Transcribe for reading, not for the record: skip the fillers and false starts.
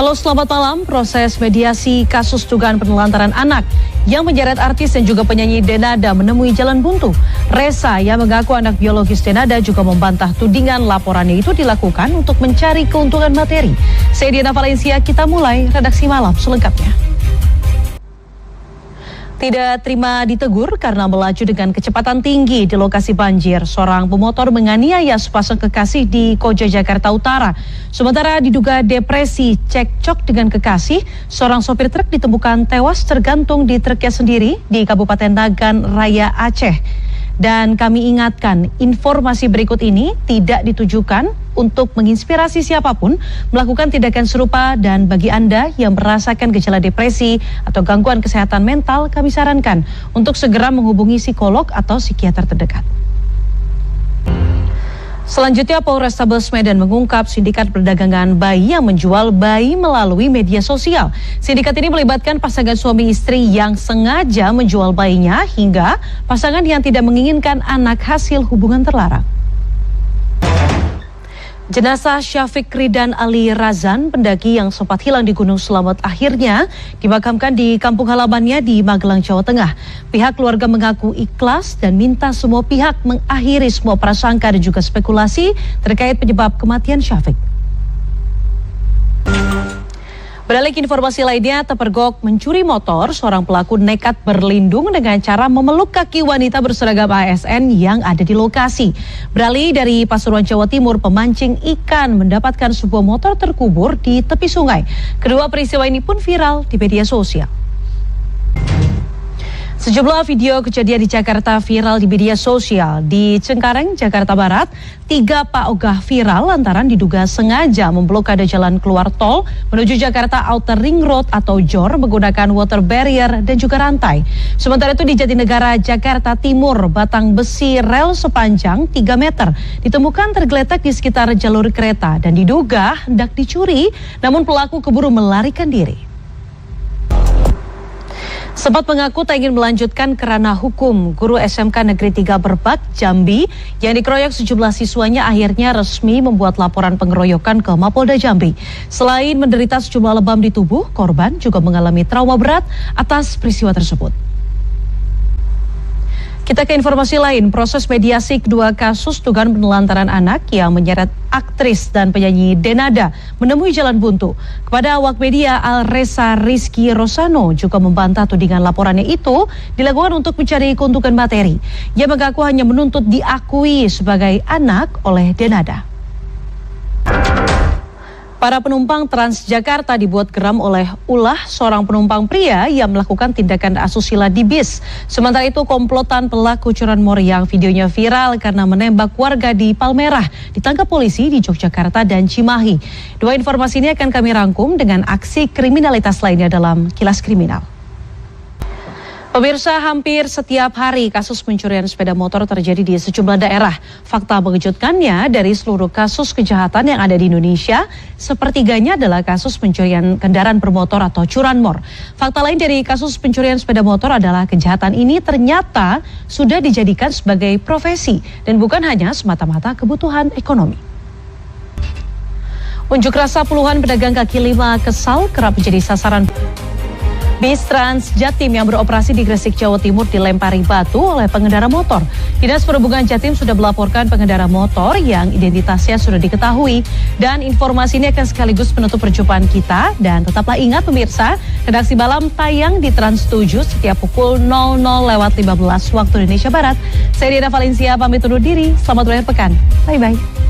Halo, selamat malam. Proses mediasi kasus dugaan penelantaran anak yang menyeret artis dan juga penyanyi Denada menemui jalan buntu. Resa yang mengaku anak biologis Denada juga membantah tudingan laporannya itu dilakukan untuk mencari keuntungan materi. Saya Diana Valencia, kita mulai redaksi malam selengkapnya. Tidak terima ditegur karena melaju dengan kecepatan tinggi di lokasi banjir. Seorang pemotor menganiaya sepasang kekasih di Koja, Jakarta Utara. Sementara diduga depresi cekcok dengan kekasih, seorang sopir truk ditemukan tewas tergantung di truknya sendiri di Kabupaten Nagan Raya, Aceh. Dan kami ingatkan, informasi berikut ini tidak ditujukan untuk menginspirasi siapapun melakukan tindakan serupa, dan bagi Anda yang merasakan gejala depresi atau gangguan kesehatan mental, kami sarankan untuk segera menghubungi psikolog atau psikiater terdekat. Selanjutnya, Polrestabes Medan mengungkap sindikat perdagangan bayi yang menjual bayi melalui media sosial. Sindikat ini melibatkan pasangan suami istri yang sengaja menjual bayinya hingga pasangan yang tidak menginginkan anak hasil hubungan terlarang. Jenazah Syafiq Ridan Ali Razan, pendaki yang sempat hilang di Gunung Slamet, akhirnya dimakamkan di kampung halamannya di Magelang, Jawa Tengah. Pihak keluarga mengaku ikhlas dan minta semua pihak mengakhiri semua prasangka dan juga spekulasi terkait penyebab kematian Syafiq. Beralih ke informasi lainnya, terpergok mencuri motor, seorang pelaku nekat berlindung dengan cara memeluk kaki wanita berseragam ASN yang ada di lokasi. Beralih dari Pasuruan, Jawa Timur, pemancing ikan mendapatkan sebuah motor terkubur di tepi sungai. Kedua peristiwa ini pun viral di media sosial. Sejumlah video kejadian di Jakarta viral di media sosial. Di Cengkareng, Jakarta Barat, 3 Pak Ogah viral lantaran diduga sengaja memblokade jalan keluar tol menuju Jakarta Outer Ring Road atau JOR menggunakan water barrier dan juga rantai. Sementara itu di Jatinegara, Jakarta Timur, batang besi rel sepanjang 3 meter ditemukan tergeletak di sekitar jalur kereta dan diduga hendak dicuri, namun pelaku keburu melarikan diri. Sempat mengaku tak ingin melanjutkan kerana hukum, guru SMK Negeri 3 Berbak, Jambi yang dikeroyok sejumlah siswanya akhirnya resmi membuat laporan pengeroyokan ke Mapolda Jambi. Selain menderita sejumlah lebam di tubuh, korban juga mengalami trauma berat atas peristiwa tersebut. Kita ke informasi lain, proses mediasi kedua kasus dugaan penelantaran anak yang menyeret aktris dan penyanyi Denada menemui jalan buntu. Kepada awak media, Resa Rizky Rosano juga membantah tudingan laporannya itu dilakukan untuk mencari keuntungan materi. Ia mengaku hanya menuntut diakui sebagai anak oleh Denada. Para penumpang Transjakarta dibuat geram oleh ulah seorang penumpang pria yang melakukan tindakan asusila di bis. Sementara itu, komplotan pelaku curanmor yang videonya viral karena menembak warga di Palmerah ditangkap polisi di Yogyakarta dan Cimahi. Dua informasi ini akan kami rangkum dengan aksi kriminalitas lainnya dalam Kilas Kriminal. Pemirsa, hampir setiap hari kasus pencurian sepeda motor terjadi di sejumlah daerah. Fakta mengejutkannya, dari seluruh kasus kejahatan yang ada di Indonesia, sepertiganya adalah kasus pencurian kendaraan bermotor atau curanmor. Fakta lain dari kasus pencurian sepeda motor adalah kejahatan ini ternyata sudah dijadikan sebagai profesi dan bukan hanya semata-mata kebutuhan ekonomi. Unjuk rasa puluhan pedagang kaki lima kesal kerap menjadi sasaran bis Trans Jatim yang beroperasi di Gresik, Jawa Timur dilempari batu oleh pengendara motor. Dinas Perhubungan Jatim sudah melaporkan pengendara motor yang identitasnya sudah diketahui. Dan informasi ini akan sekaligus menutup perjumpaan kita. Dan tetaplah ingat pemirsa, redaksi malam tayang di Trans 7 setiap pukul 00:15 waktu Indonesia Barat. Saya Diana Valencia pamit undur diri. Selamat berakhir pekan. Bye-bye.